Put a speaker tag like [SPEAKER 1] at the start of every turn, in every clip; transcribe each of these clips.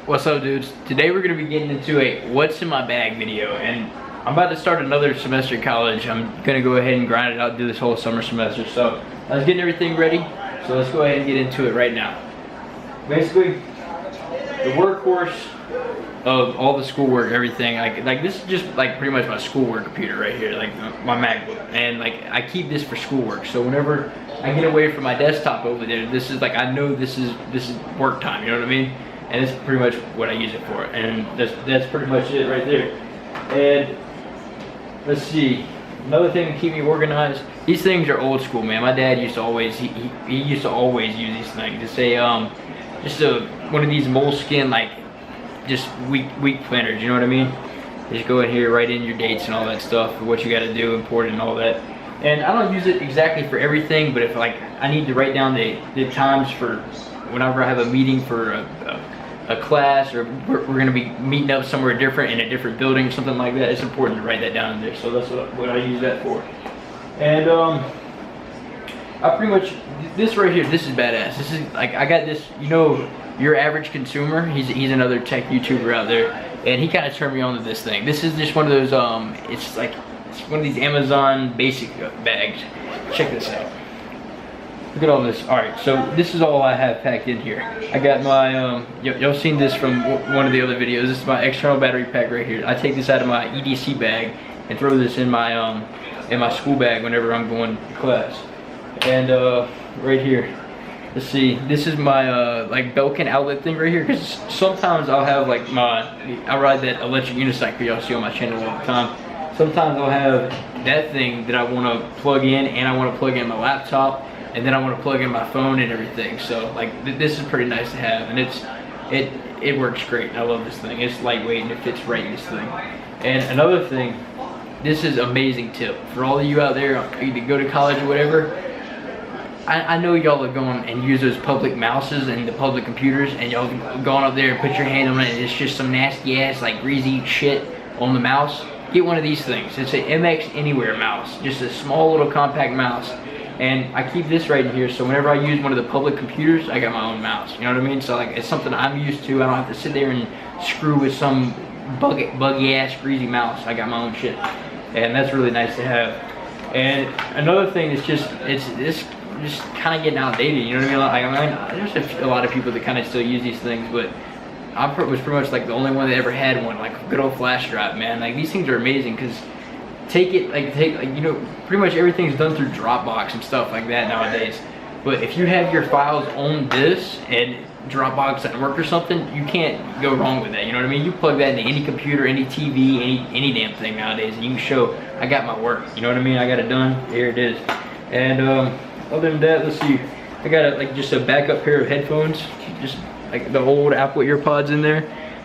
[SPEAKER 1] What's up, dudes? Today we're going to be getting into a what's in my bag video, and I'm about to start another semester in college. I'm going to go ahead and grind it out, do this whole summer semester. So I was getting everything ready, so let's go ahead and get into it right now. Basically, the workhorse of all the schoolwork, everything, like this is just like pretty much my schoolwork computer right here, like my MacBook, and like I keep this for schoolwork. So whenever I get away from my desktop over there, this is like, I know this is work time, you know what I mean? And it's pretty much what I use it for, and that's pretty much it right there. And let's see, another thing to keep me organized. These things are old school, man. My dad used to always he used to always use these things. To say just one of these moleskin, like just week planners. You know what I mean? Just go in here, write in your dates and all that stuff, what you got to do, important and all that. And I don't use it exactly for everything, but if like I need to write down the times for whenever I have a meeting for a class, or we're going to be meeting up somewhere different in a different building, something like that, it's important to write that down in there. So that's what I use that for. And I pretty much, this right here, this is badass. This is like, I got this, you know, Your Average Consumer, he's another tech YouTuber out there, and he kind of turned me on to this thing. This is just one of those it's one of these Amazon basic bags. Check this out. Look at all this. Alright, so this is all I have packed in here. I got my, y'all seen this from one of the other videos. This is my external battery pack right here. I take this out of my EDC bag and throw this in my school bag whenever I'm going to class. And right here, let's see, this is my like Belkin outlet thing right here, because sometimes I'll have like I ride that electric unicycle y'all see on my channel all the time. Sometimes I'll have that thing that I want to plug in, and I want to plug in my laptop, and then I want to plug in my phone and everything. So like this is pretty nice to have, and it works great. I love this thing. It's lightweight and it fits right in this thing. And another thing, this is amazing tip for all of you out there, either go to college or whatever. I know y'all are going and use those public mouses and the public computers, and y'all going up there and put your hand on it, and it's just some nasty ass like greasy shit on the mouse. Get one of these things. It's an MX Anywhere mouse, just a small little compact mouse. And I keep this right in here, so whenever I use one of the public computers, I got my own mouse. You know what I mean? So like, it's something I'm used to. I don't have to sit there and screw with some buggy ass greasy mouse. I got my own shit, and that's really nice to have. And another thing is just kind of getting outdated. You know what I mean? Like, there's a lot of people that kind of still use these things, but I was pretty much like the only one that ever had one, like a good old flash drive, man. Like these things are amazing, because you know, pretty much everything's done through Dropbox and stuff like that nowadays. But if you have your files on this and Dropbox at work or something, you can't go wrong with that. You know what I mean? You plug that into any computer, any TV, any damn thing nowadays, and you can show I got my work. You know what I mean? I got it done. Here it is. And other than that, let's see. I got just a backup pair of headphones, just like the old Apple EarPods in there,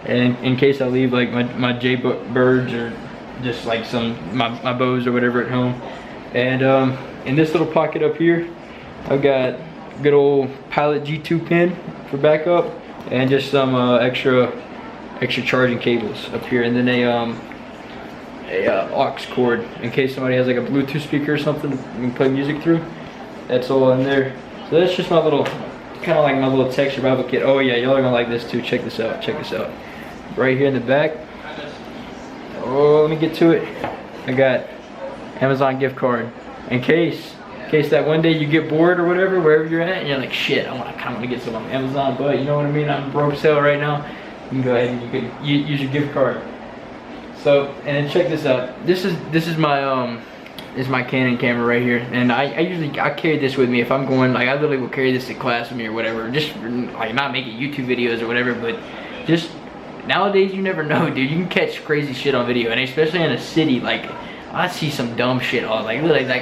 [SPEAKER 1] and in case I leave like my Jaybirds or just like my Bose or whatever at home. And in this little pocket up here, I've got good old Pilot G2 pin for backup, and just some extra charging cables up here, and then a aux cord in case somebody has like a Bluetooth speaker or something you can play music through. That's all in there. So that's just my little, kind of like my little tech survival kit. Oh yeah, y'all are gonna like this too. Check this out. Check this out. Right here in the back. Oh, let me get to it. I got Amazon gift card in case that one day you get bored or whatever, wherever you're at, and you're like, shit, I kind of want to get some on Amazon, but you know what I mean? I'm broke sale right now. You can go ahead and you can use your gift card. So, and then check this out. This is my Canon camera right here, and I usually carry this with me if I'm going, like I literally will carry this to class with me or whatever, just like not making YouTube videos or whatever, but just nowadays you never know, dude. You can catch crazy shit on video, and especially in a city, like I see some dumb shit on, like literally, like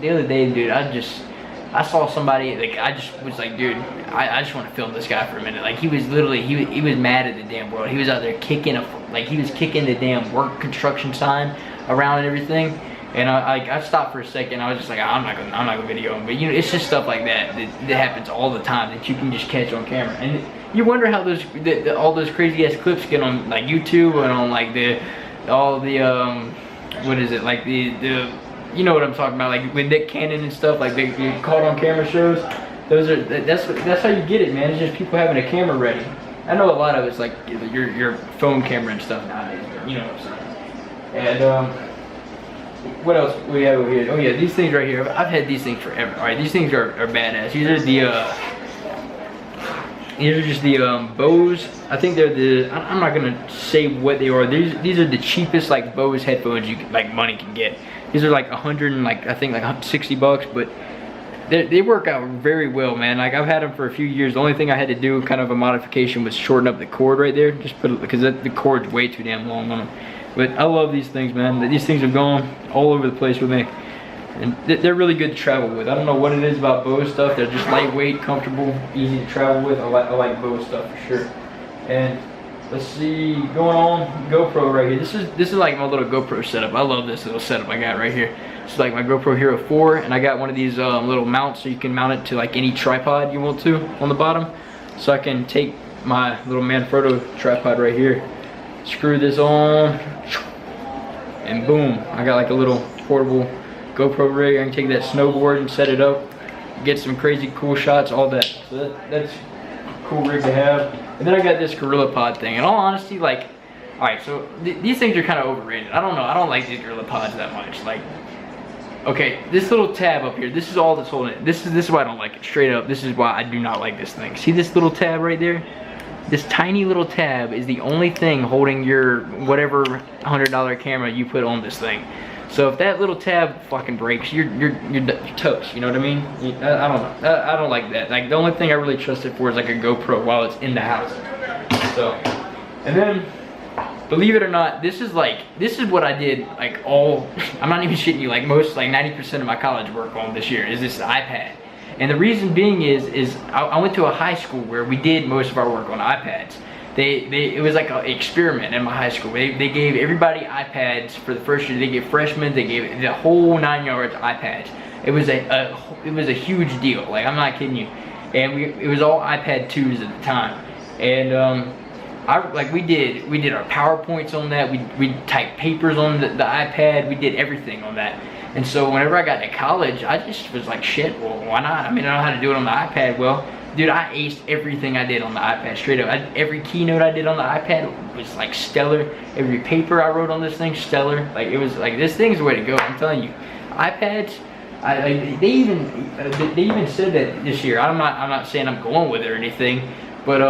[SPEAKER 1] the other day, dude, I saw somebody, like I just was like, dude, I just want to film this guy for a minute. Like he was literally, he was mad at the damn world. He was out there kicking he was kicking the damn work construction sign around and everything. And I stopped for a second. I was just like, I'm not gonna video him. But you know, it's just stuff like that happens all the time that you can just catch on camera. And you wonder how all those crazy ass clips get on like YouTube and on like all the what is it, like the you know what I'm talking about, like with Nick Cannon and stuff, like they get caught on camera shows. That's how you get it, man. It's just people having a camera ready. I know a lot of it's like your phone camera and stuff nowadays, but you know what I'm saying. And what else we have over here? Oh yeah, these things right here. I've had these things forever. All right, these things are badass. These are just the Bose. I think they're the. I'm not gonna say what they are. These are the cheapest like Bose headphones you like money can get. These are like 100 and like I think like $60, but they work out very well, man. Like I've had them for a few years. The only thing I had to do, kind of a modification, was shorten up the cord right there. Just put it because the cord's way too damn long on them. But I love these things, man. These things have gone all over the place with me. And they're really good to travel with. I don't know what it is about Bose stuff. They're just lightweight, comfortable, easy to travel with. I like Bose stuff for sure. And let's see, going on, GoPro right here. This is like my little GoPro setup. I love this little setup I got right here. It's like my GoPro Hero 4, and I got one of these little mounts so you can mount it to like any tripod you want to on the bottom. So I can take my little Manfrotto tripod right here, screw this on, and boom, I got like a little portable GoPro rig. I can take that snowboard and set it up, get some crazy cool shots, all that. So that's a cool rig to have. And then I got this GorillaPod thing. In all honesty, like, all right, so these things are kind of overrated. I don't know. I don't like these GorillaPods that much. Like, okay, this little tab up here, this is all that's holding it. This is why I don't like it. Straight up, this is why I do not like this thing. See this little tab right there? This tiny little tab is the only thing holding your whatever $100 camera you put on this thing. So if that little tab fucking breaks, you're toast. You know what I mean? I don't know. I don't like that. Like the only thing I really trust it for is like a GoPro while it's in the house. So, and then believe it or not, this is what I did like all. I'm not even shitting you. Like most, like 90% of my college work on this year is this iPad. And the reason being is I went to a high school where we did most of our work on iPads. It was like an experiment in my high school. They gave everybody iPads for the first year. They gave freshmen, they gave the whole 9 yards iPads. It was a huge deal. Like I'm not kidding you. And it was all iPad 2s at the time. And we did our PowerPoints on that. We typed papers on the iPad. We did everything on that. And so whenever I got to college, I just was like, shit, well, why not? I mean, I know how to do it on the iPad. Well, dude, I aced everything I did on the iPad, straight up. Every keynote I did on the iPad was like stellar. Every paper I wrote on this thing, stellar. Like it was like, this thing's the way to go, I'm telling you. iPads, they even said that this year. I'm not saying I'm going with it or anything, but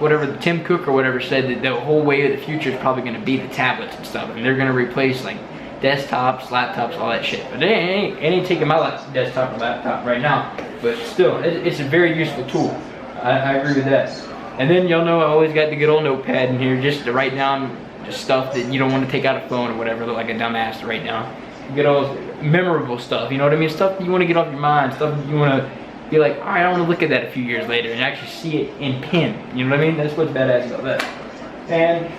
[SPEAKER 1] whatever, Tim Cook or whatever said that the whole way of the future is probably gonna be the tablets and stuff, and they're gonna replace like desktops, laptops, all that shit. But it ain't taking my desktop or laptop right now. But still, it's a very useful tool. I agree with that. And then y'all know I always got the good old notepad in here just to write down just stuff that you don't want to take out a phone or whatever, look like a dumbass to write down. Good old memorable stuff, you know what I mean? Stuff that you want to get off your mind, stuff that you want to be like, all right, I want to look at that a few years later and actually see it in pen. You know what I mean? That's what's badass about that. And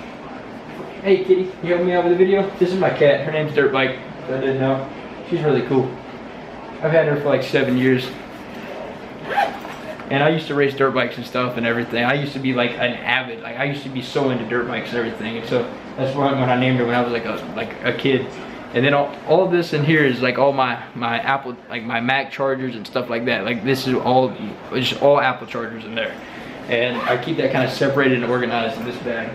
[SPEAKER 1] hey kitty, you help me out with the video? This is my cat, her name's Dirtbike, if I didn't know. She's really cool. I've had her for like 7 years. And I used to race dirt bikes and stuff and everything. I used to be like an avid, like I used to be so into dirt bikes and everything. And so that's when I named her when I was like a kid. And then all of this in here is like all my Apple, like my Mac chargers and stuff like that. Like this is just all Apple chargers in there. And I keep that kind of separated and organized in this bag.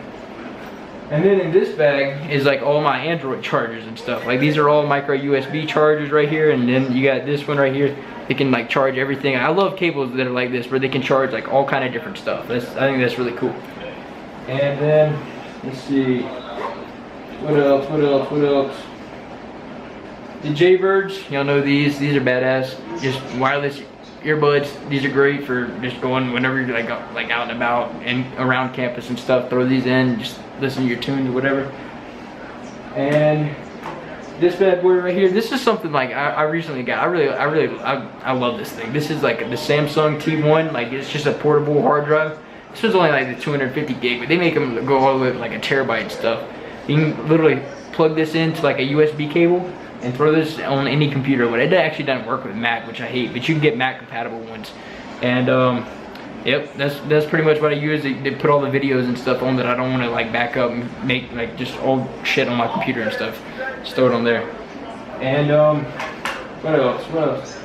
[SPEAKER 1] And then in this bag is like all my Android chargers and stuff. Like these are all micro USB chargers right here, and then you got this one right here. They can like charge everything. I love cables that are like this where they can charge like all kind of different stuff. I think that's really cool. And then let's see, what else? The Jaybirds, y'all know these are badass. Just wireless earbuds. These are great for just going whenever you're like out and about and around campus and stuff. Throw these in, just listen to your tunes or whatever. And this bad boy right here, this is something like I recently got. I love this thing. This is like the Samsung T1. Like it's just a portable hard drive. This was only like the 250 gig, but they make them go all the way to like a terabyte and stuff. You can literally plug this into like a USB cable and throw this on any computer. But it actually doesn't work with Mac, which I hate, but you can get Mac compatible ones. And yep, that's pretty much what I use. They put all the videos and stuff on that I don't want to like back up and make like just old shit on my computer and stuff. Just throw it on there. And what else?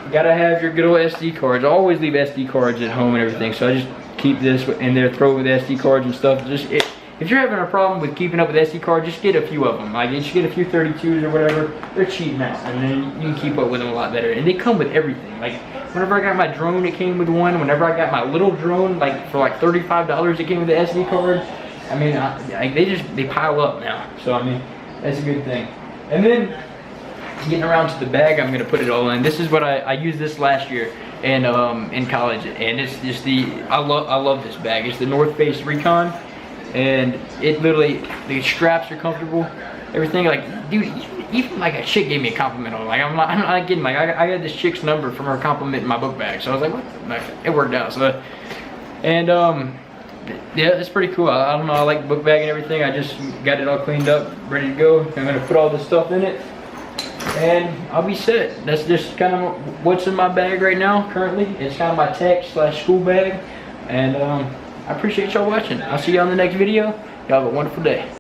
[SPEAKER 1] You gotta have your good old SD cards. I always leave SD cards at home and everything, so I just keep this in there, throw with SD cards and stuff. If you're having a problem with keeping up with SD cards, just get a few of them. Like, just get a few 32s or whatever. They're cheap now, and then you can keep up with them a lot better. And they come with everything. Like, whenever I got my drone, it came with one. Whenever I got my little drone, like for like $35, it came with the SD card. I mean, they pile up now. So I mean, that's a good thing. And then getting around to the bag, I'm gonna put it all in. This is what I used this last year in college, and it's just I love this bag. It's the North Face Recon. And it literally, the straps are comfortable, everything. Like, dude, even like a chick gave me a compliment on it. Like, I'm not kidding. Like, I got this chick's number from her compliment in my book bag. So I was like, what? Like, it worked out. So, and yeah, it's pretty cool. I don't know, I like the book bag and everything. I just got it all cleaned up, ready to go. I'm gonna put all this stuff in it, and I'll be set. That's just kind of what's in my bag right now. Currently, it's kind of my tech/school bag, and I appreciate y'all watching. I'll see you on the next video. Y'all have a wonderful day.